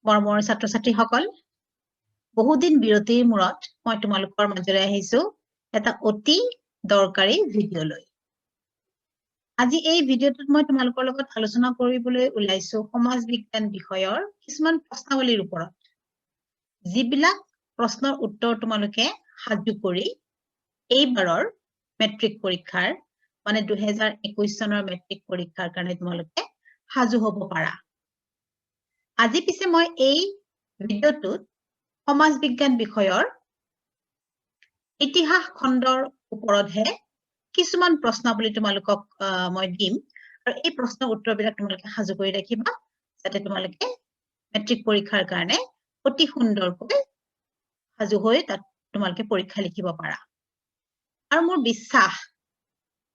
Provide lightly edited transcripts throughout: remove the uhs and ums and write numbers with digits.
মৰমৰ ছাত্ৰ-ছাত্ৰীসকল বহুদিন বিৰতিৰ মূৰত মই তোমালোকৰ মাজলৈ আহিছো এটা অতি দৰকাৰী ভিডিঅ' লৈ আজি এই ভিডিঅ'টোত মই তোমালোকৰ লগত আলোচনা কৰিবলৈ ওলাইছো সমাজ বিজ্ঞান বিষয়ৰ কিছুমান প্ৰশ্নাৱলীৰ ওপৰত যিবিলাক প্ৰশ্নৰ উত্তৰ তোমালোকে সাজু কৰি এইবাৰৰ মেট্ৰিক পৰীক্ষাৰ মানে 2021 চনৰ মেট্ৰিক পৰীক্ষাৰ কাৰণে তোমালোকে সাজু হ'ব পাৰা আজি পিছে মই এই ভিডিঅ'টোত সমাজ বিজ্ঞান বিষয়ৰ ইতিহাস খণ্ডৰ ওপৰতহে কিছুমান প্ৰশ্নাৱলী তোমালোকক মই দিম আৰু এই প্ৰশ্নৰ উত্তৰবিলাক তোমালোকে সাজু কৰি ৰাখিবা যাতে তোমালোকে মেট্ৰিক পৰীক্ষাৰ কাৰণে অতি সুন্দৰকৈ সাজু হৈ তাত তোমালোকে পৰীক্ষা লিখিব পাৰা আৰু মোৰ বিশ্বাস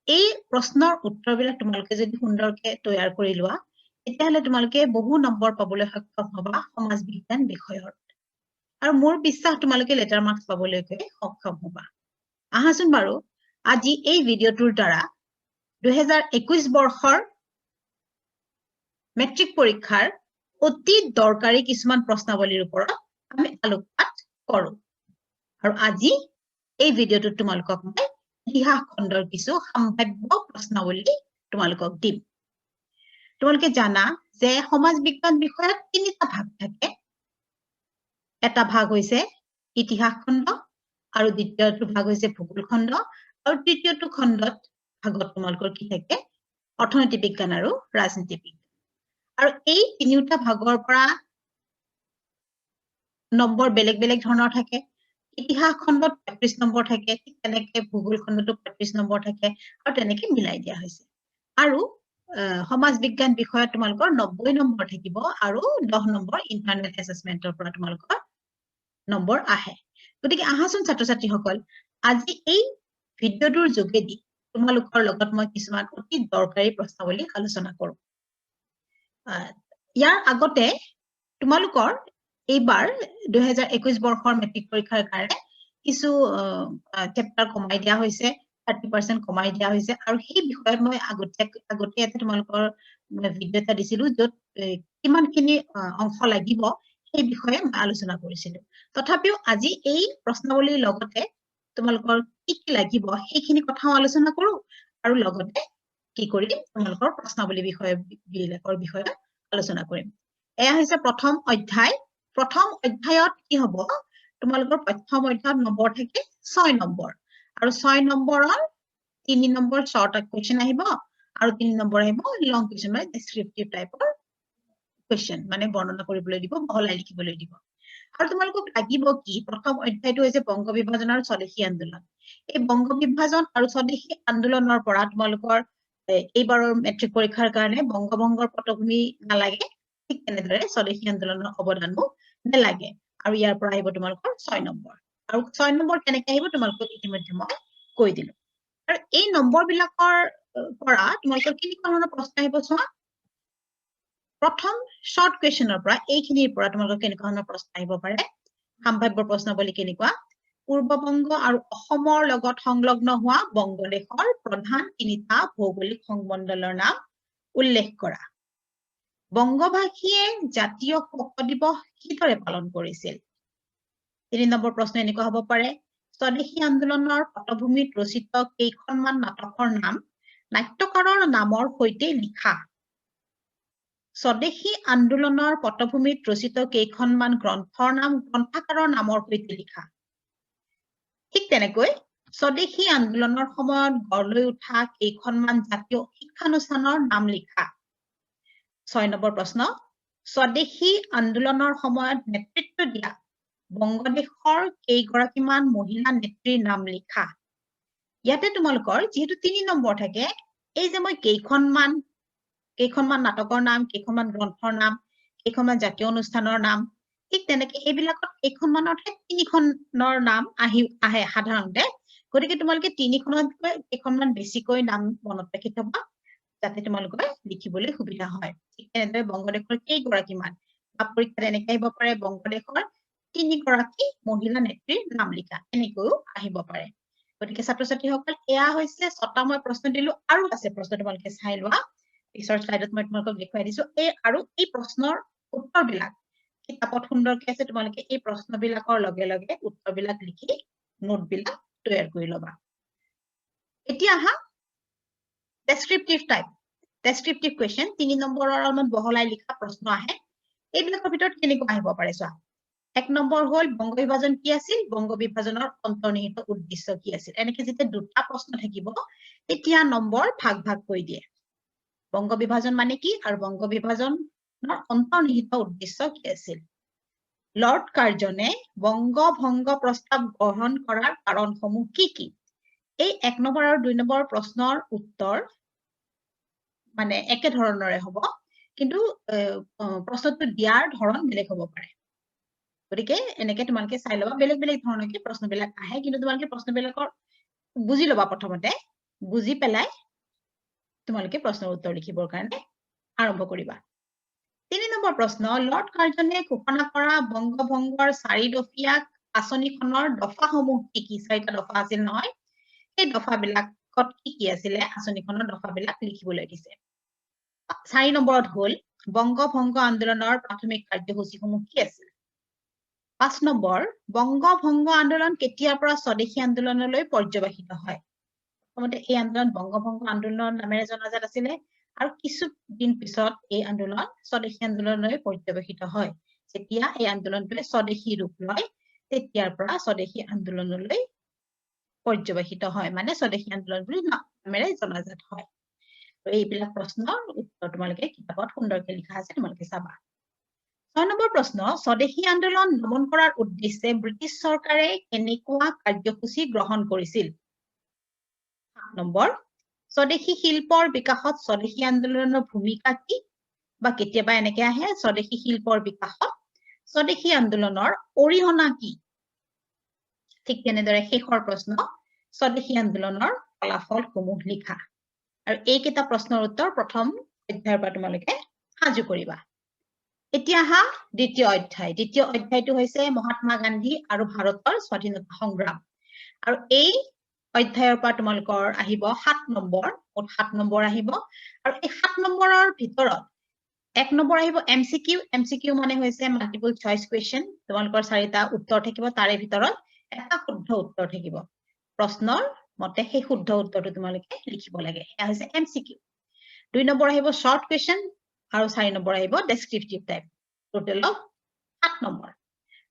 এই প্ৰশ্নৰ উত্তৰবিলাক তোমালোকে যদি সুন্দৰকৈ তৈয়াৰ কৰি লোৱা তেতিয়াহ'লে তোমালোকে বহু নম্বৰ পাবলৈ সক্ষম হ'বা সমাজ বিজ্ঞান বিষয়ৰ আৰু মোৰ বিশ্বাস তোমালোকে লেটাৰ মাৰ্কছ পাবলৈকে সক্ষম হ'বা আহাচোন বাৰু আজি এই ভিডিঅ'টোৰ দ্বাৰা 2021 বৰ্ষৰ মেট্ৰিক পৰীক্ষাৰ অতি দৰকাৰী কিছুমান প্ৰশ্নাৱলীৰ ওপৰত আমি আলোকপাত কৰোঁ আৰু আজি এই ভিডিঅ'টোত তোমালোকক মই ইতিহাস খণ্ডৰ কিছু সম্ভাৱ্য প্ৰশ্নাৱলী তোমালোকক দিম তোমালোকে জানা যে সমাজ বিজ্ঞান বিষয়ত তিনিটা ভাগ থাকে এটা ভাগ হৈছে ইতিহাস খণ্ড আৰু দ্বিতীয়টো ভাগ হৈছে ভূগোল খণ্ড আৰু তৃতীয়টো খণ্ডত ভাগত তোমালোকৰ কি থাকে অৰ্থনৈতিক বিজ্ঞান আৰু ৰাজনীতি বিজ্ঞান আৰু এই তিনিটা ভাগৰ পৰা নম্বৰ বেলেগ বেলেগ ধৰণৰ থাকে ইতিহাস খণ্ডত 35 নম্বৰ থাকে ঠিক তেনেকৈ ভূগোল খণ্ডতো 35 নম্বৰ থাকে আৰু তেনেকৈ মিলাই দিয়া হৈছে আৰু সমাজ বিজ্ঞান বিষয়ত তোমালোকৰ 90 নম্বৰ থাকিব আৰু 10 নম্বৰ ইন্টাৰনেট এছেছমেন্টৰ পৰা তোমালোকৰ নম্বৰ আহে গতিকে আহাচোন ছাত্ৰ-ছাত্ৰীসকল আজি এই ভিডিঅ'টোৰ যোগেদি তোমালোকৰ লগত মই কিছুমান অতি দৰকাৰী প্ৰশ্নাৱলী আলোচনা কৰোঁ ইয়াৰ আগতে তোমালোকৰ এইবাৰ 2021 বৰ্ষৰ মেট্ৰিক পৰীক্ষাৰ কাৰণে কিছু চেপ্টাৰ কমাই দিয়া হৈছে 30% কমাই দিয়া হৈছে আৰু সেই বিষয়ত মই আগতে তোমালোকৰ ভিডিঅ' এটা দিছিলো য'ত কিমানখিনি অংশ লাগিব সেই বিষয়ে মই আলোচনা কৰিছিলো তথাপিও আজি এই প্ৰশ্নাৱলীৰ লগতে তোমালোকৰ কি কি লাগিব সেইখিনি কথাও আলোচনা কৰো আৰু লগতে কি কৰিম তোমালোকৰ প্ৰশ্নাৱলী বিষয়বিলাকৰ বিষয়ে আলোচনা কৰিম এয়া হৈছে প্ৰথম অধ্যায়ত কি হ'ব তোমালোকৰ প্ৰথম অধ্যায়ত নম্বৰ থাকে 6 নম্বৰ আৰু 6 নম্বৰৰ 3 নম্বৰ শৰ্ট কোৱেশ্চন আহিব আৰু 3 নম্বৰ আহিব লং কোৱেশ্চন মানে ডেসক্ৰিপটিভ টাইপৰ কোৱেশ্চন মানে বৰ্ণনা কৰিবলৈ দিব বহলাই লিখিবলৈ দিব আৰু তোমালোকক লাগিব কি প্ৰথম অধ্যায়টো হৈছে বংগ বিভাজন আৰু স্বদেশী আন্দোলন এই বংগ বিভাজন আৰু স্বদেশী আন্দোলনৰ পৰা তোমালোকৰ এইবাৰৰ মেট্ৰিক পৰীক্ষাৰ কাৰণে বংগভংগৰ পটভূমি নালাগে ঠিক তেনেদৰে স্বদেশী আন্দোলনৰ অৱদানো নালাগে আৰু ইয়াৰ পৰা আহিব তোমালোকৰ 6 নম্বৰ আৰু 6 নম্বৰ কেনেকৈ আহিব তোমালোকক ইতিমধ্যে মই কৈ দিলো আৰু এই নম্বৰবিলাকৰ পৰা তোমালোকৰ কি ধৰণৰ প্ৰশ্ন আহিব চোৱা প্ৰথম শৰ্ট কোৱেশ্চনৰ পৰা এইখিনিৰ পৰা তোমালোকৰ কেনেকুৱা ধৰণৰ প্ৰশ্ন আহিব পাৰে সম্ভাৱ্য প্ৰশ্নাৱলী কেনেকুৱা পূৰ্ববংগ আৰু অসমৰ লগত সংলগ্ন হোৱা বংগদেশৰ প্ৰধান তিনিটা ভৌগোলিক সংমণ্ডলৰ নাম উল্লেখ কৰা বংগভাষীয়ে জাতীয় শোক দিৱস কিদৰে পালন কৰিছিল 3 নম্বৰ প্ৰশ্ন এনেকুৱা হ'ব পাৰে স্বদেশী আন্দোলনৰ পটভূমিত ৰচিত কেইখনমান নাটকৰ নাম নাট্যকাৰৰ নামৰ সৈতে লিখা স্বদেশী আন্দোলনৰ পটভূমিত ৰচিত কেইখনমান গ্ৰন্থৰ নাম গ্ৰন্থকাৰৰ নামৰ সৈতে লিখা ঠিক তেনেকৈ স্বদেশী আন্দোলনৰ সময়ত গঢ় লৈ উঠা কেইখনমান জাতীয় শিক্ষানুষ্ঠানৰ নাম লিখা 6 নম্বৰ প্ৰশ্ন স্বদেশী আন্দোলনৰ সময়ত নেতৃত্ব দিয়া বংগদেশৰ কেইগৰাকীমান মহিলা নেত্ৰীৰ নাম লিখা ইয়াতে তোমালোকৰ যেহেতু 3 নম্বৰ থাকে এই যে মই কেইখনমান নাটকৰ নাম কেইখনমান গ্ৰন্থৰ নাম কেইখনমান জাতীয় অনুষ্ঠানৰ নাম ঠিক তেনেকৈ এইবিলাকত কেইখনমানৰ ঠাইত 3খনৰ নাম আহে সাধাৰণতে গতিকে তোমালোকে 3খনতকৈ কেইখনমান বেছিকৈ নাম মনত ৰাখি থবা যাতে তোমালোকে লিখিবলৈ সুবিধা হয় ঠিক তেনেদৰে বংগদেশৰ কেইগৰাকীমান পৰীক্ষাত এনেকৈ আহিব পাৰে বংগদেশৰ 3 গৰাকী মহিলা নেত্ৰীৰ নাম লিখা এনেকৈও আহিব পাৰে গতিকে ছাত্ৰ-ছাত্ৰীসকল এয়া হৈছে 6টা মই প্ৰশ্ন দিলো আৰু আছে প্ৰশ্ন তোমালোকে চাই লোৱা পিছৰ স্লাইডত মই তোমালোকক দেখুৱাই দিছো আৰু এই প্ৰশ্নৰ উত্তৰবিলাক কিতাপত সুন্দৰকৈ আছে তোমালোকে এই প্ৰশ্নবিলাকৰ লগে লগে উত্তৰবিলাক লিখি নোটবিলাক তৈয়াৰ কৰি ল'বা এতিয়া আহা ডেসক্ৰিপটিভ টাইপ ডেসক্ৰিপটিভ কোৱেশ্চন 3 নম্বৰৰ অলপমান বহলাই লিখা প্ৰশ্ন আহে এইবিলাকৰ ভিতৰত কেনেকৈ আহিব পাৰে চোৱা 1 নম্বৰ হল বংগ বিভাজন কি আছিল বংগ বিভাজনৰ অন্তৰ্নিহিত উদ্দেশ্য কি আছিল এনেকৈ যেতিয়া দুটা প্ৰশ্ন থাকিব তেতিয়া নম্বৰ ভাগ ভাগ কৰি দিয়ে বংগ বিভাজন মানে কি আৰু বংগ বিভাজনৰ অন্তৰ্নিহিত উদ্দেশ্য কি আছিল লৰ্ড কাৰ্জনে বংগ ভংগ প্ৰস্তাৱ গ্ৰহণ কৰাৰ কাৰণসমূহ কি কি এই 1 নম্বৰ আৰু 2 নম্বৰ প্ৰশ্নৰ উত্তৰ মানে একে ধৰণৰে হ'ব কিন্তু প্ৰশ্নটো দিয়াৰ ধৰণ বেলেগ হ'ব পাৰে গতিকে এনেকে তোমালোকে চাই লবা বেলেগ বেলেগ ধৰণকে প্ৰশ্নবিলাক আহে কিন্তু তোমালোকে প্ৰশ্নবিলাকৰ বুজি লবা প্ৰথমতে বুজি পেলাই তোমালোকে প্ৰশ্নৰ উত্তৰ লিখিবৰ কাৰণে আৰম্ভ কৰিবা 3 নম্বৰ প্ৰশ্ন লৰ্ড কাৰ্জনে ঘোষণা কৰা বংগভংগৰ 4 দফীয়া আঁচনিখনৰ দফাসমূহ কি কি 4টা দফা আছিল নহয় এই দফাবিলাকত কি কি আছিলে আঁচনিখনৰ দফাবিলাক লিখিবলৈ দিছে 4 নম্বৰত হল বংগভংগ আন্দোলনৰ প্ৰাথমিক কাৰ্যসূচীসমূহ কি আছিল 5 নম্বৰ বংগভংগ আন্দোলন কেতিয়াৰ পৰা স্বদেশী আন্দোলনলৈ পৰ্যবেক্ষিত হয় প্ৰথমতে এই আন্দোলন বংগভংগ আন্দোলন নামেৰে জনাজাত আছিল আৰু কিছু দিন পিছত এই আন্দোলন স্বদেশী আন্দোলনলৈ পৰ্যবেক্ষিত হয় যেতিয়া এই আন্দোলনটোৱে স্বদেশী ৰূপ লয় তেতিয়াৰ পৰা স্বদেশী আন্দোলনলৈ পৰ্যবেক্ষিত হয় মানে স্বদেশী আন্দোলন বুলি নামেৰে জনাজাত হয় এইবিলাক প্ৰশ্নৰ উত্তৰ তোমালোকে কিতাপত সুন্দৰকৈ লিখা আছে তোমালোকে চাবা 6 নম্বৰ প্ৰশ্ন স্বদেশী আন্দোলন দমন কৰাৰ উদ্দেশ্যে ব্ৰিটিছ চৰকাৰে কেনেকুৱা কাৰ্যসূচী গ্ৰহণ কৰিছিল 7 নম্বৰ স্বদেশী শিল্পৰ বিকাশত স্বদেশী আন্দোলনৰ ভূমিকা কি বা কেতিয়াবা এনেকে আহে স্বদেশী শিল্পৰ বিকাশত স্বদেশী আন্দোলনৰ অৰিহণা কি ঠিক তেনেদৰে শেষৰ প্ৰশ্ন স্বদেশী আন্দোলনৰ ফলাফলসমূহ লিখা আৰু এইকেইটা প্ৰশ্নৰ উত্তৰ প্ৰথম অধ্যায়ৰ পৰা তোমালোকে সাজু কৰিবা এতিয়া আহা দ্বিতীয় অধ্যায়টো হৈছে মহাত্মা গান্ধী আৰু ভাৰতৰ স্বাধীনতা সংগ্ৰাম আৰু এই অধ্যায়ৰ পৰা তোমালোকৰ আহিব 7 নম্বৰ 7 নম্বৰ আহিব আৰু এই 7 নম্বৰৰ ভিতৰত 1 নম্বৰ আহিব এমসিকিউ মানে হৈছে মাল্টিপল চইচ কোৱেশ্চন তোমালোকৰ 4টা উত্তৰ থাকিব তাৰে ভিতৰত এটা শুদ্ধ উত্তৰ থাকিব প্ৰশ্নৰ মতে সেই শুদ্ধ উত্তৰটো তোমালোকে লিখিব লাগে এয়া হৈছে এমসিকিউ 2 নম্বৰ আহিব শৰ্ট কোৱেশ্চন আৰু 4 নম্বৰ আহিব ডেসক্ৰিপটিভ টাইপ টোটেল 7 নম্বৰ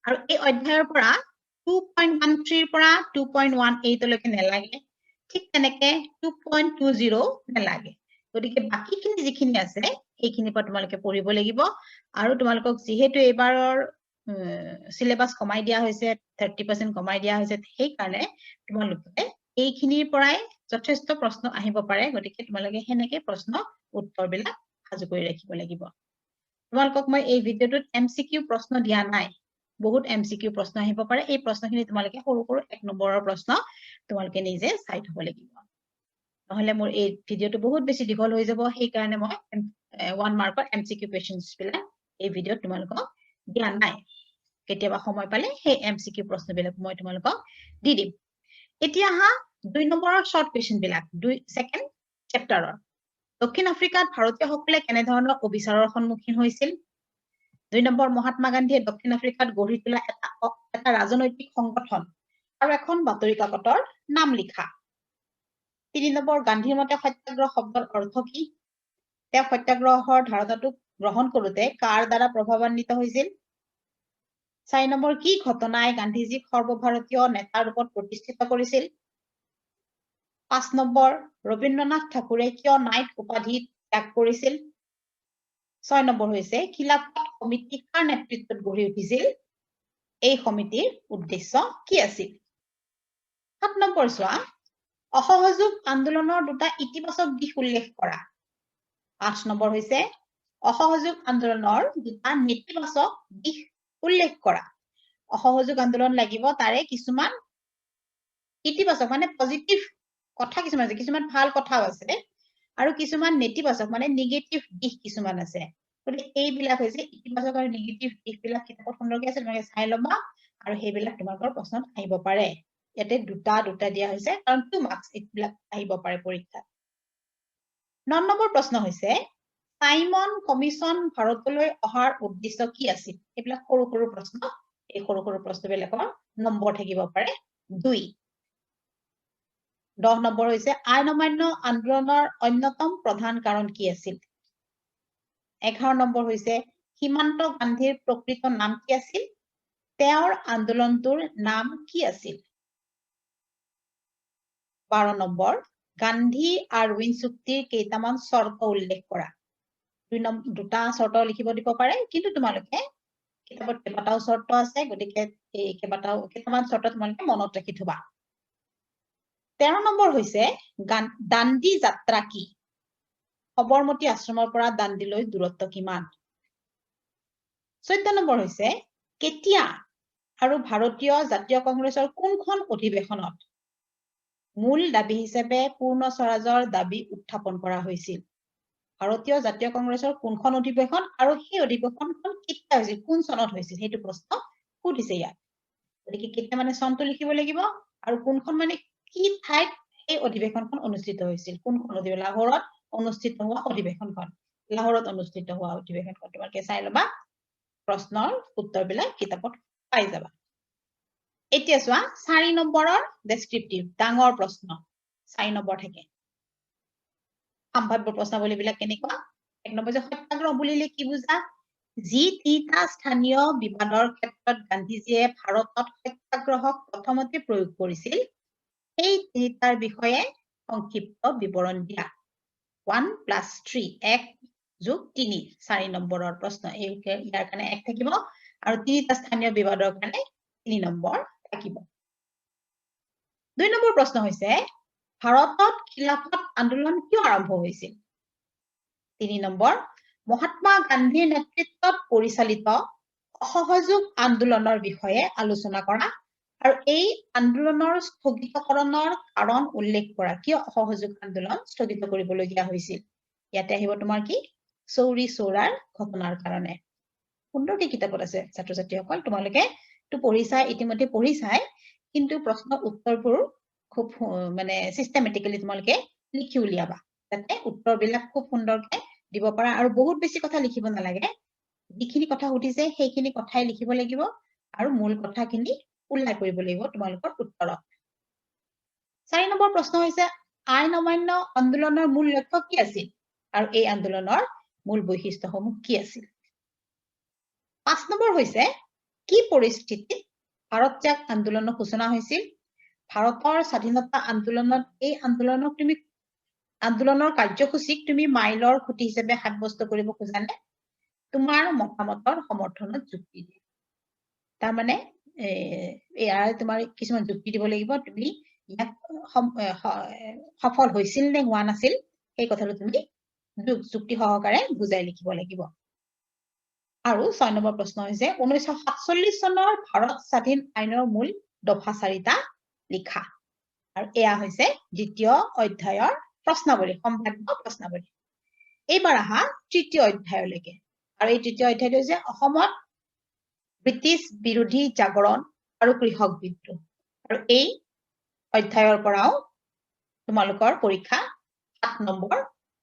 আৰু এই অধ্যায়ৰ পৰা 2.13 পৰা 2.18 লৈকে নেলাগে ঠিক তেনেকে 2.20 নেলাগে গতিকে বাকিখিনি যিখিনি আছে এইখিনি পৰা তোমালোকে পঢ়িব লাগিব আৰু তোমালোকক যেহেতু এবাৰৰ সিলেবাস কমাই দিয়া হৈছে 30% কমাই দিয়া হৈছে সেই কাৰণে তোমালোকে এইখিনিৰ পৰাই যথেষ্ট প্ৰশ্ন আহিব পাৰে গতিকে তোমালোকে হেনেকে প্ৰশ্ন উত্তৰবিলাক সাজু কৰি ৰাখিব লাগিব তোমালোকক মই এই ভিডিঅটোত এমসিকিউ প্ৰশ্ন দিয়া নাই বহুত এমসিকিউ প্ৰশ্ন আহিব পাৰে এই প্ৰশ্নখিনি তোমালোকে সৰু সৰু 1 নম্বৰৰ প্ৰশ্ন তোমালোকে নিজে চাই থব লাগিব নহলে মোৰ এই ভিডিঅটো বহুত বেছি দীঘল হৈ যাব সেই কাৰণে মই 1 মাৰ্কৰ এমসিকিউ কোৱেশ্চনছ বিলাক এই ভিডিঅত তোমালোকক দিয়া নাই কেতিয়াবা সময় পালে সেই এমসিকিউ প্ৰশ্নবিলাক মই তোমালোকক দি দিম এতিয়া হা 2 নম্বৰৰ শৰ্ট কোৱেশ্চন বিলাক সেকেন্ড চেপ্টাৰৰ দক্ষিণ আফ্ৰিকাত ভাৰতীয়সকলে কেনে ধৰণৰ অবিচাৰৰ সন্মুখীন হৈছিল 2 নম্বৰ মহাত্মা গান্ধীয়ে দক্ষিণ আফ্ৰিকাত গঢ়ি তোলা এটা ৰাজনৈতিক সংগঠন আৰু এখন বাতৰি কাকতৰ নাম লিখা 3 নম্বৰ গান্ধীৰ মতে সত্যাগ্ৰহ শব্দৰ অৰ্থ কি তেওঁ সত্যাগ্ৰহৰ ধাৰণাটো গ্ৰহণ কৰোতে কাৰ দ্বাৰা প্ৰভাৱান্বিত হৈছিল 4 নম্বৰ কি ঘটনাই গান্ধীজীক সৰ্বভাৰতীয় নেতা ৰূপত প্ৰতিষ্ঠিত কৰিছিল 5 নম্বৰ ৰবীন্দ্ৰনাথ ঠাকুৰে কিয় নাইট উপাধি ত্যাগ কৰিছিল 6 নম্বৰ হৈছে খিলাফত সমিতি কাৰ নেতৃত্বত গঢ়ি উঠিছিল এই সমিতিৰ উদ্দেশ্য কি আছিল 7 নম্বৰ চোৱা অসহযোগ আন্দোলনৰ দুটা ইতিবাচক দিশ উল্লেখ কৰা 8 নম্বৰ হৈছে অসহযোগ আন্দোলনৰ দুটা নেতিবাচক দিশ উল্লেখ কৰা অসহযোগ আন্দোলন লাগিব তাৰে কিছুমান ইতিবাচক মানে পজিটিভ কথা কিছুমান আছে কিছুমান ভাল কথাও আছে আৰু কিছুমান নেতিবাচক মানে নেগেটিভ দিশ কিছুমান আছে গতিকে এইবিলাক হৈছে ইতিবাচক আৰু নেগেটিভ দিশবিলাক কিতাপত সুন্দৰকৈ আছে তোমালোকে চাই ল'বা আৰু সেইবিলাক তোমালোকৰ প্ৰশ্নত আহিব পাৰে ইয়াতে দুটা দিয়া হৈছে কাৰণ 2 মাৰ্কছ এইবিলাক আহিব পাৰে পৰীক্ষাত 9 নম্বৰ প্ৰশ্ন হৈছে সাইমন কমিশন ভাৰতলৈ অহাৰ উদ্দেশ্য কি আছিল এইবিলাক সৰু সৰু প্ৰশ্ন এই সৰু সৰু প্ৰশ্নবিলাকৰ নম্বৰ থাকিব পাৰে 2 10 নম্বৰ হৈছে আইন অমান্য আন্দোলনৰ অন্যতম প্ৰধান কাৰণ কি আছিল 11 নম্বৰ হৈছে সীমান্ত গান্ধীৰ প্ৰকৃত নাম কি আছিল তেওঁৰ আন্দোলনটোৰ নাম কি আছিল 12 নম্বৰ গান্ধী আৰউইন চুক্তিৰ কেইটামান শৰ্ত উল্লেখ কৰা দুটা শৰ্ত লিখিব দিব পাৰে কিন্তু তোমালোকে কিতাপত কেইবাটাও শৰ্ত আছে গতিকে এই কেইটামান শৰ্ত তোমালোকে মনত ৰাখি থবা 13 নম্বৰ হৈছে দাণ্ডি যাত্ৰা কি সবৰমতী আশ্ৰমৰ পৰা দাণ্ডিলৈ দূৰত্ব কিমান 14 নম্বৰ হৈছে কেতিয়া আৰু ভাৰতীয় জাতীয় কংগ্ৰেছৰ কোনখন অধিৱেশনত মূল দাবী হিচাপে পূৰ্ণ স্বৰাজৰ দাবী উত্থাপন কৰা হৈছিল ভাৰতীয় জাতীয় কংগ্ৰেছৰ কোনখন অধিৱেশন আৰু সেই অধিৱেশনখন কেতিয়া হৈছিল কোন চনত হৈছিল সেইটো প্ৰশ্ন সুধিছে ইয়াত গতিকে কেতিয়া মানে চনটো লিখিব লাগিব আৰু কোনখন মানে কি ঠাইত এই অধিৱেশনখন অনুষ্ঠিত হৈছিল কোনখন অধিৱেশন লাহোৰত অনুষ্ঠিত হোৱা অধিৱেশনখন লাহোৰত অনুষ্ঠিত হোৱা অধিৱেশনখন তোমালোকে চাই লবা প্ৰশ্নৰ উত্তৰবিলাক কিতাপত পাই যাবা এতিয়া চোৱা 4 নম্বৰৰ ডেসক্ৰিপটিভ ডাঙৰ প্ৰশ্ন 4 নম্বৰ থাকে সম্ভাব্য প্ৰশ্নাৱলীবিলাক কেনেকুৱা 1 নম্বৰ যে সত্যাগ্ৰহ বুলিলে কি বুজা যি তিনিটা স্থানীয় বিবাদৰ ক্ষেত্ৰত গান্ধীজীয়ে ভাৰতত সত্যাগ্ৰহক প্ৰথমতে প্ৰয়োগ কৰিছিল এই তিনিটাৰ বিষয়ে সংক্ষিপ্ত বিৱৰণ দিয়া 1+3 1+3 4 নম্বৰৰ প্ৰশ্ন ইয়াৰ কাৰণে 1 থাকিব আৰু তিনিটা স্থানীয় বিবাদৰ কাৰণে 3 নম্বৰ থাকিব 2 নম্বৰ প্ৰশ্ন হৈছে ভাৰতত খিলাফত আন্দোলন কিয় আৰম্ভ হৈছিল 3 নম্বৰ মহাত্মা গান্ধীৰ নেতৃত্বত পৰিচালিত অসহযোগ আন্দোলনৰ বিষয়ে আলোচনা কৰা আৰু এই আন্দোলনৰ স্থগিতকৰণৰ কাৰণ উল্লেখ কৰা কিয় অসহযোগ আন্দোলন স্থগিত কৰিবলগীয়া হৈছিল ইয়াতে আহিব তোমাৰ কি চৌৰি চৌৰাৰ ঘটনাৰ কাৰণে সুন্দৰকৈ কিতাপত আছে ছাত্ৰ ছাত্ৰীসকল তোমালোকে তো পঢ়িছাই ইতিমধ্যে পঢ়িছাই কিন্তু প্ৰশ্ন উত্তৰবোৰ খুব মানে সিস্টেমেটিক্যালি তোমালোকে লিখি উলিয়াবা যাতে উত্তৰবিলাক খুব সুন্দৰকৈ দিব পাৰা আৰু বহুত বেছি কথা লিখিব নালাগে যিখিনি কথা সুধিছে সেইখিনি কথাই লিখিব লাগিব আৰু মূল কথাখিনি উল্লেখ কৰিব লাগিব তোমালোকৰ উত্তৰত 4 নম্বৰ প্ৰশ্ন হৈছে আইন অমান্য আন্দোলনৰ মূল লক্ষ্য কি আছিল আৰু এই আন্দোলনৰ মূল বৈশিষ্ট্যসমূহ কি আছিল 5 নম্বৰ হৈছে কি পৰিস্থিতিত ভাৰত ত্যাগ আন্দোলনৰ সূচনা হৈছিল ভাৰতৰ স্বাধীনতা আন্দোলনত এই আন্দোলনক তুমি আন্দোলনৰ কাৰ্যসূচীক তুমি মাইলৰ খুঁটি হিচাপে সাব্যস্ত কৰিব খোজানে তোমাৰ মতামতৰ সমৰ্থনত যুক্তি দিয়া তাৰ মানে ইয়াৰ তোমাৰ কিছুমান যুক্তি দিব লাগিব তুমি ইয়াক সফল হৈছিল নে হোৱা নাছিল এই কথাটো তুমি যুক্তি সহকাৰে বুজাই লিখিব লাগিব আৰু 6 নম্বৰ প্ৰশ্ন হৈছে 1947 চনৰ ভাৰত স্বাধীন আইনৰ মূল দফা 4টা লিখা আৰু এয়া হৈছে দ্বিতীয় অধ্যায়ৰ প্ৰশ্নাৱলী সম্ভাব্য প্ৰশ্নাৱলী এইবাৰ আহা তৃতীয় অধ্যায়লৈকে আৰু এই তৃতীয় অধ্যায়টো হৈছে অসমত ব্ৰিটিছ বিৰোধী জাগৰণ আৰু কৃষক বিদ্ৰোহ আৰু এই অধ্যায়ৰ পৰাও তোমালোকৰ পৰীক্ষা 7 নম্বৰ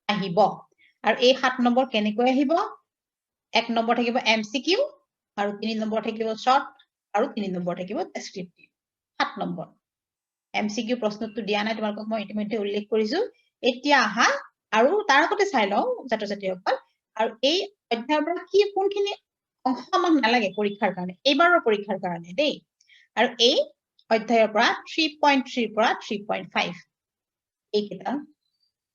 আহিব আৰু এই 7 নম্বৰ কেনেকৈ আহিব 1 নম্বৰ থাকিব এমসিকিউ আৰু 3 নম্বৰ থাকিব শৰ্ট আৰু 3 নম্বৰ থাকিব ডেসক্ৰিপটিভ 7 নম্বৰ এমসিকিউ প্ৰশ্নটো দিয়া নাই তোমালোকক মই ইতিমধ্যে উল্লেখ কৰিছো এতিয়া আহা আৰু তাৰ আগতে চাই লওঁ ছাত্ৰ ছাত্ৰীসকল আৰু এই অধ্যায়ৰ পৰা কি কোনখিনি অংশ আমাক নালাগে পৰীক্ষাৰ কাৰণে এইবাৰৰ পৰীক্ষাৰ কাৰণে দেই আৰু এই অধ্যায়ৰ পৰা 3.3 পৰা 3.5 এইকেইটা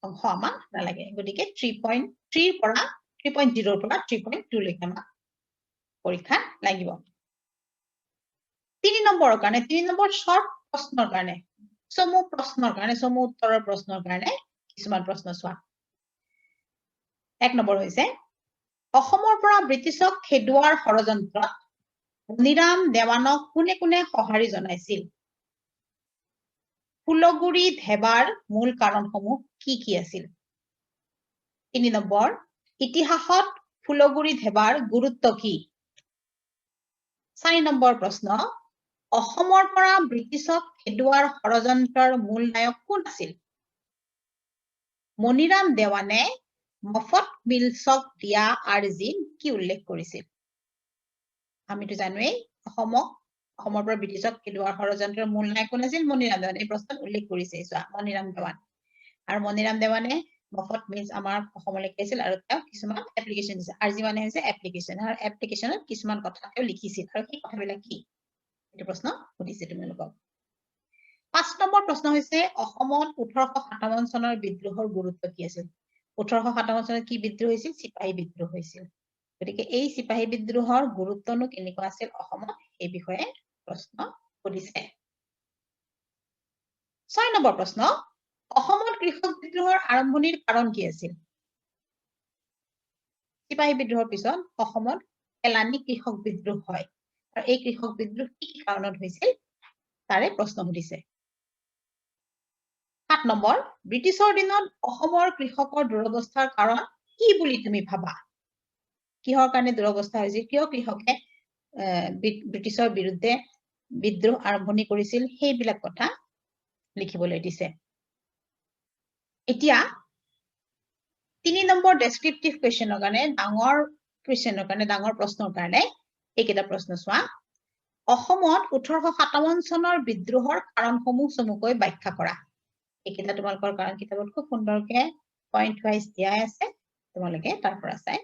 অংশ আমাক নালাগে গতিকে 3.3 পৰা 3.0 পৰা 3.2 লৈকে আমাক পৰীক্ষা লাগিব 3 নম্বৰৰ কাৰণে 3 নম্বৰ শৰ্ট প্ৰশ্নৰ কাৰণে সমূহ উত্তৰৰ প্ৰশ্নৰ কাৰণে কিছুমান প্ৰশ্ন চোৱা 1 নম্বৰ হৈছে অসমৰ পৰা ব্ৰিটিছক খেদুৱাৰ ষড়যন্ত্ৰত মণিৰাম দেৱানক কোনে কোনে সঁহাৰি জনাইছিল ফুলগুৰি ধেবাৰ মূল কাৰণসমূহ কি কি আছিল 3 নম্বৰ ইতিহাসত ফুলগুৰি ধেবাৰ গুৰুত্ব কি 4 নম্বৰ প্ৰশ্ন অসমৰ পৰা ব্ৰিটিছক খেদুৱাৰ ষড়যন্ত্ৰৰ মূল নায়ক কোন আছিল মণিৰাম দেৱানে মফত মিলছক দিয়া আৰ্জি কি উল্লেখ কৰিছিল আমিতো জানোৱেই অসমৰ পৰা ব্ৰিটিছক খেদোৱাৰ ষড়যন্ত্ৰৰ মূল নায়ক কোন আছিল মণিৰাম দেৱান এই প্ৰশ্নত উল্লেখ কৰিছে চোৱা মণিৰাম দেৱান আৰু মণিৰাম দেৱানে মফত মিলছ আমাৰ অসমলৈ আহিছিল আৰু তেওঁ কিছুমান এপ্লিকেশন দিছে আৰ্জি মানে হৈছে এপ্লিকেশন আৰু এপ্লিকেশনত কিছুমান কথা তেওঁ লিখিছিল আৰু সেই কথাবিলাক কি এইটো প্ৰশ্ন সুধিছে তোমালোকক 5 নম্বৰ প্ৰশ্ন হৈছে অসমত 1857 চনৰ বিদ্ৰোহৰ গুৰুত্ব কি আছিল 1857 চনত কি বিদ্ৰোহ হৈছিল চিপাহী বিদ্ৰোহ হৈছিল গতিকে এই চিপাহী বিদ্ৰোহৰ গুৰুত্বনো কেনেকুৱা আছিল অসমত এই বিষয়ে প্ৰশ্ন সুধিছে 6 নম্বৰ প্ৰশ্ন অসমত কৃষক বিদ্ৰোহৰ আৰম্ভণিৰ কাৰণ কি আছিল চিপাহী বিদ্ৰোহৰ পিছত অসমত এলানি কৃষক বিদ্ৰোহ হয় আৰু এই কৃষক বিদ্ৰোহ কি কাৰণত হৈছিল তাৰে প্ৰশ্ন সুধিছে 7 নম্বৰ ব্ৰিটিছৰ দিনত অসমৰ কৃষকৰ দুৰৱস্থাৰ কাৰণ কি বুলি তুমি ভাবা কিহৰ কাৰণে দুৰৱস্থা হৈছিল কিয় কৃষকে ব্ৰিটিছৰ বিৰুদ্ধে বিদ্ৰোহ আৰম্ভণি কৰিছিল সেইবিলাক কথা লিখিবলৈ দিছে এতিয়া 3 নম্বৰ ডেসক্ৰিপটিভ কোৱেশ্চনৰ কাৰণে ডাঙৰ প্ৰশ্নৰ কাৰণে এইকেইটা প্ৰশ্ন চোৱা অসমত 1857 চনৰ বিদ্ৰোহৰ কাৰণসমূহ চমুকৈ ব্যাখ্যা কৰা এইকেইটা তোমালোকৰ কাৰণ কিতাপত খুব সুন্দৰকে পইণ্ট ওয়াইজ দিয়া আছে তোমালোকে তাৰ পৰা চাই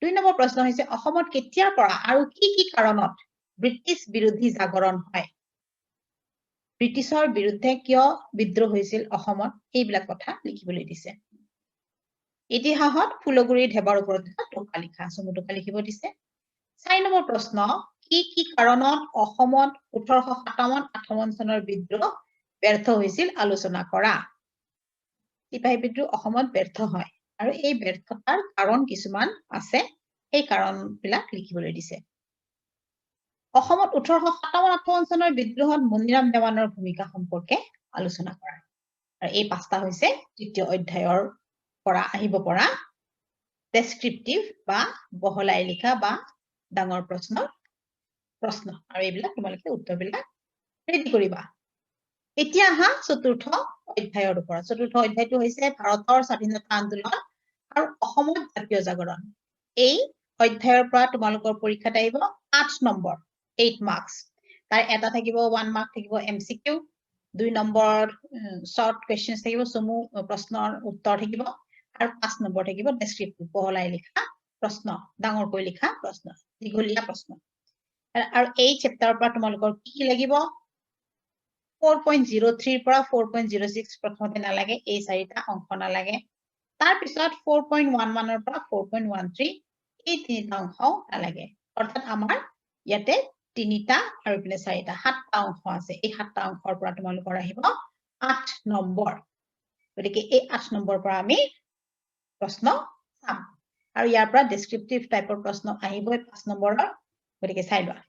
2 নম্বৰ প্ৰশ্ন হৈছে অসমত কেতিয়াৰ পৰা আৰু কি কি কাৰণত ব্ৰিটিছ বিৰোধী জাগৰণ হয় ব্ৰিটিছৰ বিৰুদ্ধে কিয় বিদ্ৰোহ হৈছিল অসমত এইবিলাক কথা লিখিবলৈ দিছে ইতিহাসত ফুলগুৰি ঢেবৰ ওপৰত টোকা লিখা চমু টোকা লিখিব দিছে 4 নম্বৰ প্ৰশ্ন কি কি কাৰণত অসমত 1857 চনৰ বিদ্ৰোহ ব্যৰ্থ হৈছিল আলোচনা কৰা চিপাহী বিদ্ৰোহ অসমত ব্যৰ্থ হয় আৰু এই ব্যৰ্থতাৰ কাৰণ কিছুমান আছে এই কাৰণবিলাক লিখিবলৈ দিছে অসমত 1857 চনৰ বিদ্ৰোহত মণিৰাম দেৱানৰ ভূমিকা সম্পৰ্কে আলোচনা কৰা আৰু এই পাঁচটা হৈছে তৃতীয় অধ্যায়ৰ পৰা আহিব পৰা ডেসক্ৰিপটিভ বা বহলাই লিখা বা ডাঙৰ প্ৰশ্ন আৰু এইবিলাক তোমালোকে উত্তৰবিলাক ৰেডি কৰিবা এতিয়া আহা চতুৰ্থ অধ্যায়ৰ ওপৰত চতুৰ্থ অধ্যায়টো হৈছে ভাৰতৰ স্বাধীনতা আন্দোলন আৰু অসমৰ জাতীয় জাগৰণ এই অধ্যায়ৰ পৰা তোমালোকৰ পৰীক্ষাত আহিব 8 নম্বৰ 8 মাৰ্কস তাৰ এটা থাকিব 1 মাৰ্ক থাকিব এমসিকিউ 2 নম্বৰ শৰ্ট কোৱেশ্চনছ থাকিব চমু প্ৰশ্নৰ উত্তৰ থাকিব আৰু 5 নম্বৰ থাকিব ডেসক্ৰিপটিভ বহলাই লিখা প্ৰশ্ন ডাঙৰকৈ লিখা প্ৰশ্ন দীঘলীয়া প্ৰশ্ন আৰু এই চেপ্টাৰৰ পৰা তোমালোকৰ কি লাগিব 4.03 পৰা 4.06 প্ৰথমতে নালাগে এই চাৰিটা অংক নালাগে তাৰ পিছত 4.11 ৰ পৰা 4.13 এই তিনিটা অংক নালাগে অৰ্থাৎ আমাৰ ইয়াতে তিনিটা আৰু পিনে চাৰিটা সাতটা অংক আছে এই সাতটা অংকৰ পৰা তোমালোকৰ আহিব 8 নম্বৰ গতিকে এই 8 নম্বৰ পৰা আমি প্ৰশ্ন চাম আৰু ইয়াৰ পৰা ডেসক্ৰিপটিভ টাইপৰ প্ৰশ্ন আহিবই 5 নম্বৰৰ গতিকে চাই লোৱা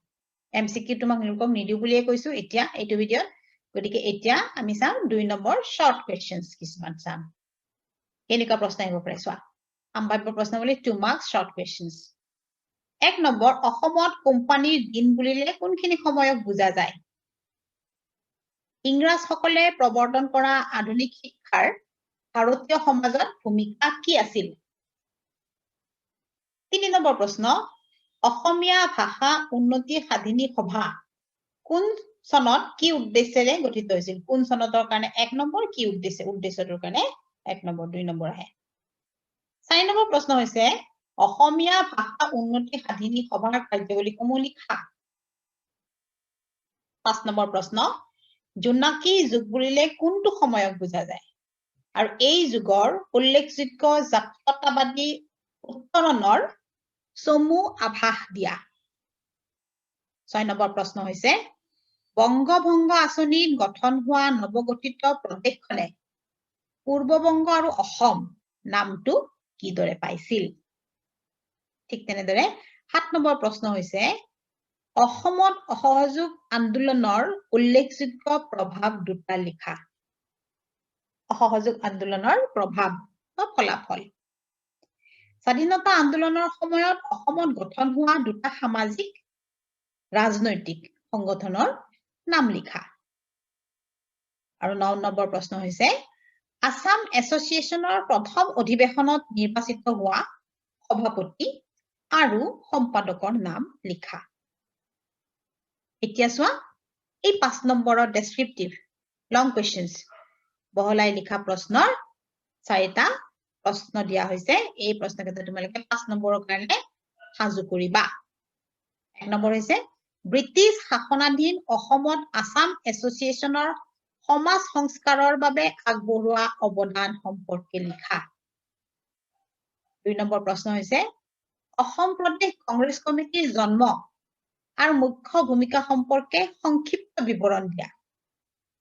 এমসিকিউ তোমালোকক নিদিও বুলিয়ে কৈছো এতিয়া এইটো ভিডিঅ'ত গতিকে এতিয়া আমি চাম 2 নম্বৰ শৰ্ট কোৱেশ্চনছ কিছুমান চাম এনেকুৱা প্ৰশ্ন আহিব পাৰে চোৱা সম্ভাৱ্য প্ৰশ্ন বুলি 2 মাৰ্কস শৰ্ট কোৱেশ্চনছ 1 নম্বৰ অসমত কোম্পানীৰ দিন বুলিলে কোনখিনি সময়ক বুজা যায় ইংৰাজসকলে প্ৰৱৰ্তন কৰা আধুনিক শিক্ষাৰ ভাৰতীয় সমাজত ভূমিকা কি আছিল 3 নম্বৰ প্ৰশ্ন অসমীয়া ভাষা উন্নতি সাধিনী সভা কোন সনত কি উদ্দেশ্যেৰে গঠিত হৈছিল কোন সনতৰ কাৰণে 1 নম্বৰ কি উদ্দেশ্যটোৰ কাৰণে 1 নম্বৰ 2 নম্বৰ আহে 4 নম্বৰ প্ৰশ্ন হৈছে অসমীয়া ভাষা উন্নতি সাধিনী সভাৰ কাৰ্যাৱলীসমূহ লিখা 5 নম্বৰ প্ৰশ্ন জোনাকী যুগ বুলিলে কোনটো সময়ক বুজা যায় আৰু এই যুগৰ উল্লেখযোগ্য জাতীয়তাবাদী উত্তৰণৰ চমু আভাস দিয়া 6 নম্বৰ প্ৰশ্ন হৈছে বংগভংগ আঁচনিত গঠন হোৱা নৱগঠিত প্ৰদেশখনে পূৰ্ববংগ আৰু অসম নামটো কিদৰে পাইছিল ঠিক তেনেদৰে 7 নম্বৰ প্ৰশ্ন হৈছে অসমত অসহযোগ আন্দোলনৰ উল্লেখযোগ্য প্ৰভাৱ দুটা লিখা অসহযোগ আন্দোলনৰ প্ৰভাৱ বা ফলাফল স্বাধীনতা আন্দোলনৰ সময়ত অসমত গঠন হোৱা দুটা সামাজিক ৰাজনৈতিক সংগঠনৰ নাম লিখা আৰু 9 নম্বৰ প্ৰশ্ন হৈছে আসাম এছ'চিয়েশ্যনৰ প্ৰথম অধিৱেশনত নিৰ্বাচিত হোৱা সভাপতি আৰু সম্পাদকৰ নাম লিখা এতিয়া চোৱা এই 5 নম্বৰৰ ডেসক্ৰিপটিভ লং কোৱেশ্চনছ বহলাই লিখা প্ৰশ্নৰ চাৰিটা প্ৰশ্ন দিয়া হৈছে এই প্ৰশ্নকেইটা তোমালোকে 5 নম্বৰৰ কাৰণে সাজু কৰিবা এক নম্বৰ হৈছে ব্ৰিটিছ শাসনাধীন অসমত আসাম এছ'চিয়েশ্যনৰ সমাজ সংস্কাৰৰ বাবে আগবঢ়োৱা অৱদান সম্পৰ্কে লিখা 2 নম্বৰ প্ৰশ্ন হৈছে অসম প্ৰদেশ কংগ্ৰেছ কমিটিৰ জন্ম আৰু মুখ্য ভূমিকা সম্পৰ্কে সংক্ষিপ্ত বিৱৰণ দিয়া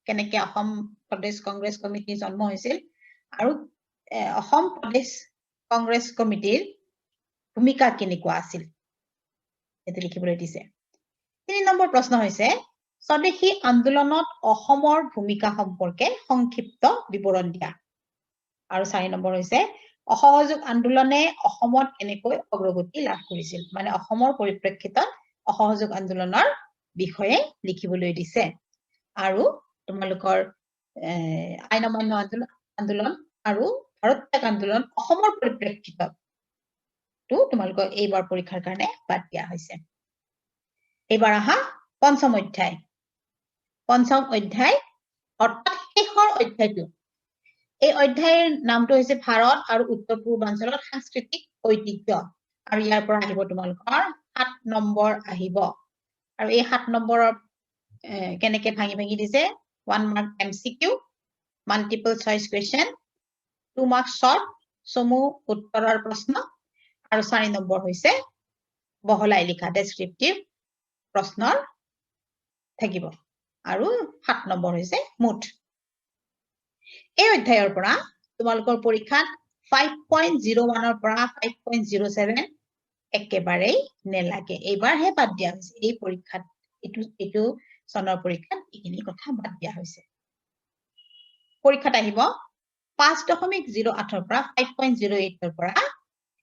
কেনেকৈ অসম প্ৰদেশ কংগ্ৰেছ কমিটিৰ জন্ম হৈছিল আৰু অসম প্ৰদেশ কংগ্ৰেছ কমিটিৰ ভূমিকা কেনেকুৱা আছিল এতে লিখিবলৈ দিছে 3 নম্বৰ প্ৰশ্ন হৈছে স্বদেশী আন্দোলনত অসমৰ ভূমিকা সম্পৰ্কে সংক্ষিপ্ত বিৱৰণ দিয়া আৰু 4 নম্বৰ হৈছে অসহযোগ আন্দোলনে অসমত কেনেকৈ অগ্ৰগতি লাভ কৰিছিল মানে অসমৰ পৰিপ্ৰেক্ষিতত অসহযোগ আন্দোলনৰ বিষয়ে লিখিবলৈ দিছে আৰু তোমালোকৰ আইন অমান্য আন্দোলন আৰু ভাৰত ত্যাগ আন্দোলন অসমৰ পৰিপ্ৰেক্ষিতত তো তোমালোকৰ এইবাৰ পৰীক্ষাৰ কাৰণে বাদ দিয়া হৈছে এইবাৰ আহা পঞ্চম অধ্যায় অৰ্থাৎ শেষৰ অধ্যায়টো এই অধ্যায়ৰ নামটো হৈছে ভাৰত আৰু উত্তৰ পূৰ্বাঞ্চলৰ সাংস্কৃতিক ঐতিহ্য আৰু ইয়াৰ পৰা আহিব তোমালোকৰ 7 নম্বৰ আহিব আৰু এই 7 নম্বৰৰ কেনেকৈ ভাঙি ভাঙি দিছে 1 mark MCQ multiple choice question 2 mark short সমু উত্তৰৰ প্ৰশ্ন আৰু 4 নম্বৰ হৈছে বহলাই লিখা ডেসক্ৰিপটিভ প্ৰশ্নৰ থাকিব আৰু 7 নম্বৰ হৈছে মুঠ এই অধ্যায়ৰ পৰা তোমালোকৰ পৰীক্ষাত 5.01 ৰ পৰা 5.07 একেবাৰেই নেলাগে এইবাৰহে বাদ দিয়া হৈছে এই পৰীক্ষাত এইটো সনৰ পৰীক্ষাত এইখিনি কথা বাদ দিয়া হৈছে পৰীক্ষাত আহিব 5.08 ৰ পৰা 5.08 ৰ পৰা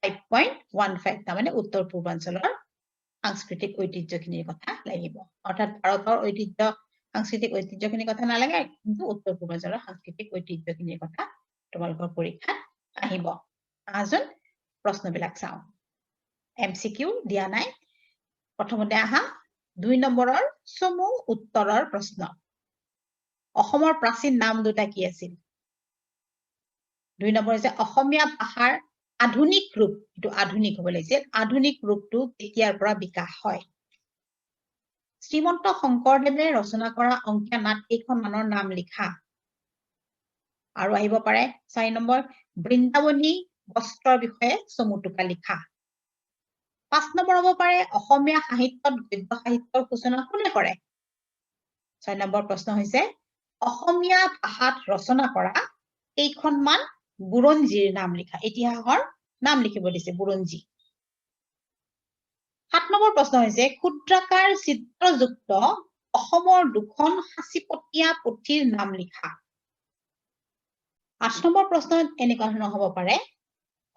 5.15 তাৰমানে উত্তৰ পূৰ্বাঞ্চলৰ সাংস্কৃতিক ঐতিহ্যখিনিৰ কথা লাগিব অৰ্থাৎ ভাৰতৰ ঐতিহ্য সাংস্কৃতিক ঐতিহ্যখিনিৰ কথা নালাগে কিন্তু উত্তৰ পূৰ্বাঞ্চলৰ সাংস্কৃতিক ঐতিহ্যখিনিৰ কথা তোমালোকৰ পৰীক্ষাত আহিব আহাজন প্ৰশ্নবিলাক চাও MCQ দিয়া নাই প্ৰথমতে আহা 2 নম্বৰৰ সমু উত্তৰৰ প্ৰশ্ন অসমৰ প্ৰাচীন নাম দুটা কি আছিল 2 নম্বৰ হৈছে অসমীয়া ভাষাৰ আধুনিক ৰূপ এটো আধুনিক হ'ব লাগিছিল আধুনিক ৰূপটো কেতিয়াৰ পৰা বিকাশ হয় শ্ৰীমন্ত শংকৰদেৱে ৰচনা কৰা অংকীয়া নাট কেইখন মানৰ নাম লিখা আৰু আহিব পাৰে 4 নম্বৰ বৃন্দাবনী বস্ত্ৰৰ বিষয়ে চমুটুকা লিখা 5 নম্বৰ হ'ব পাৰে অসমীয়া সাহিত্যত গদ্য সাহিত্যৰ সূচনা কোনে কৰে 6 নম্বৰ প্ৰশ্ন হৈছে অসমীয়া ভাষাত ৰচনা কৰা কেইখনমান বুৰঞ্জীৰ নাম লিখা ইতিহাসৰ নাম লিখিব দিছে বুৰঞ্জী 7 নম্বৰ প্ৰশ্ন হৈছে ক্ষুদ্ৰাকাৰ চিত্ৰযুক্ত অসমৰ দুখন সাঁচিপতীয়া পুথিৰ নাম লিখা 8 নম্বৰ প্ৰশ্নত এনেকুৱা ধৰণৰ হ'ব পাৰে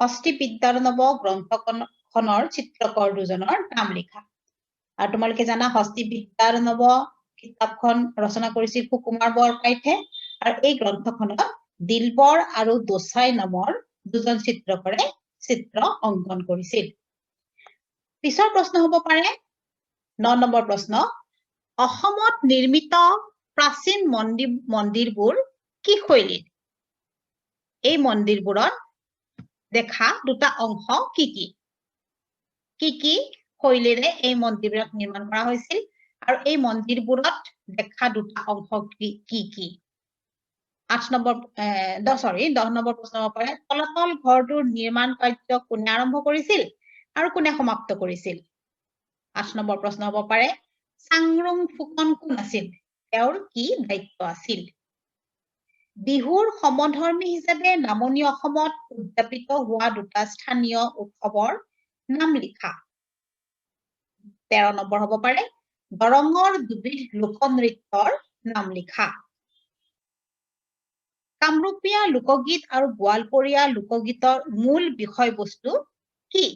হস্তি বিদ্যানব গ্ৰন্থখনৰ চিত্ৰকৰ দুজনৰ নাম লিখা আৰু তোমালোকে জানা হস্তি বিদ্যানব কিতাপখন ৰচনা কৰিছিল সুকুমাৰ বৰপাইথে আৰু এই গ্ৰন্থখনত দিলবৰ আৰু দোসাই নামৰ দুজন চিত্ৰকৰে চিত্ৰ অংকন কৰিছিল পিছৰ প্ৰশ্ন হ'ব পাৰে 9 নম্বৰ প্ৰশ্ন অসমত নিৰ্মিত প্ৰাচীন মন্দিৰবোৰ কি শৈলীৰ এই মন্দিৰবোৰত দেখা দুটা অংশ কি শৈলীৰে এই মন্দিৰবিলাক নিৰ্মাণ কৰা হৈছিল আৰু এই মন্দিৰবোৰত দেখা দুটা অংশ কি 10 নম্বৰ প্ৰশ্ন হ'ব পাৰে তলাতল ঘৰটোৰ নিৰ্মাণ কাৰ্য কোনে আৰম্ভ কৰিছিল আৰু কোনে সমাপ্ত কৰিছিল 8 নম্বৰ প্ৰশ্ন হ'ব পাৰে চাংৰুং ফুকন কোন আছিল তেওঁৰ কি দায়িত্ব আছিল বিহুৰ সমধৰ্মী হিচাপে নামনি অসমত উদযাপিত হোৱা দুটা স্থানীয় উৎসৱৰ নাম লিখা 13 নম্বৰ হ'ব পাৰে দৰঙৰ দুবিধ লোকনৃত্যৰ নাম লিখা কামৰূপীয়া লোকগীত আৰু গোৱালপৰীয়া লোকগীতৰ মূল বিষয়বস্তু কি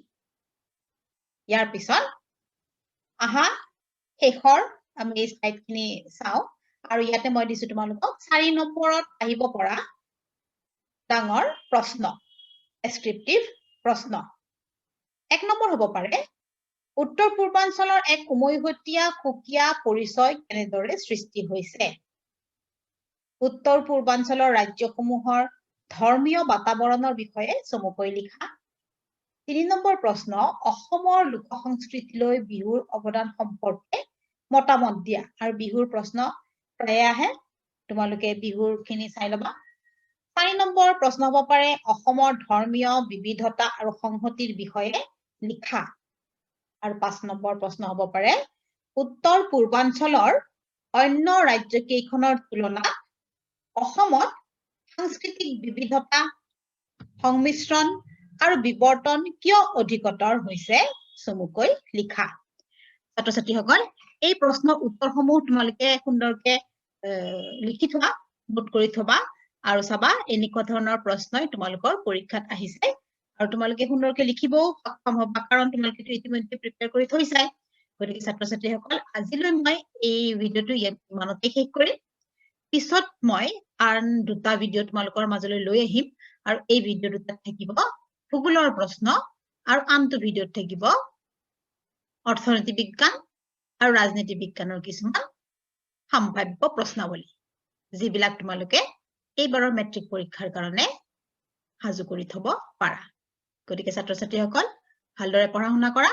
ইয়াৰ পিছত আহা শেষৰ আমি এই স্লাইডখিনি চাও আৰু ইয়াতে মই দিছো তোমালোকক 4 নম্বৰত আহিব পৰা ডাঙৰ প্ৰশ্ন ডেসক্ৰিপটিভ প্ৰশ্ন 1 নম্বৰ হ'ব পাৰে উত্তৰ পূৰ্বাঞ্চলৰ এক উমৈহতীয়া সুকীয়া পৰিচয় কেনেদৰে সৃষ্টি হৈছে উত্তৰ পূৰ্বাঞ্চলৰ ৰাজ্যসমূহৰ ধৰ্মীয় বাতাবৰণৰ বিষয়ে চমুকৈ লিখা 3 নম্বৰ প্ৰশ্ন অসমৰ লোক সংস্কৃতিলৈ বিহুৰ অৱদান সম্পৰ্কে মতামত দিয়া আৰু বিহুৰ প্ৰশ্ন প্ৰায় আহে তোমালোকে বিহুৰ খিনি চাই লবা 4 নম্বৰ প্ৰশ্ন হ'ব পাৰে অসমৰ ধৰ্মীয় বিবিধতা আৰু সংহতিৰ বিষয়ে লিখা আৰু 5 নম্বৰ প্ৰশ্ন হ'ব পাৰে উত্তৰ পূৰ্বাঞ্চলৰ অন্য ৰাজ্য কেইখনৰ তুলনাত অসমত সাংস্কৃতিক বিবিধতা সংমিশ্ৰণ আৰু বিবৰ্তন কিয় অধিকতৰ হৈছে চমুকৈ লিখা ছাত্ৰ ছাত্ৰীসকল এই প্ৰশ্নৰ উত্তৰসমূহ তোমালোকে সুন্দৰকে লিখি থোৱা নোট কৰি থবা আৰু চাবা এনেকুৱা ধৰণৰ প্ৰশ্নই তোমালোকৰ পৰীক্ষাত আহিছে আৰু তোমালোকে সুন্দৰকে লিখিবও সক্ষম হবা কাৰণ তোমালোকে ইতিমধ্যে প্ৰিপেয়াৰ কৰি থৈছাই গতিকে ছাত্ৰ ছাত্ৰীসকল আজিলৈ মই এই ভিডিঅটো ইমানতে শেষ কৰিম পিছত মই আন দুটা ভিডিঅ তোমালোকৰ মাজলৈ লৈ আহিম আৰু এই ভিডিঅ দুটাত থাকিব ভূগোলৰ প্ৰশ্ন আৰু আনটো ভিডিঅত থাকিব অৰ্থনীতি বিজ্ঞান আৰু ৰাজনীতি বিজ্ঞানৰ কিছুমান সম্ভাৱ্য প্ৰশ্নাৱলী যিবিলাক তোমালোকে এইবাৰৰ মেট্ৰিক পৰীক্ষাৰ কাৰণে সাজু কৰি থব পাৰা গতিকে ছাত্ৰ ছাত্ৰীসকল ভালদৰে পঢ়া শুনা কৰা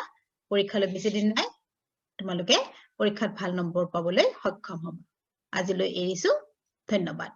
পৰীক্ষালৈ বেছি দিন নাই তোমালোকে পৰীক্ষাত ভাল নম্বৰ পাবলৈ সক্ষম হ'ব আজিলৈ এৰিছো ধন্যবাদ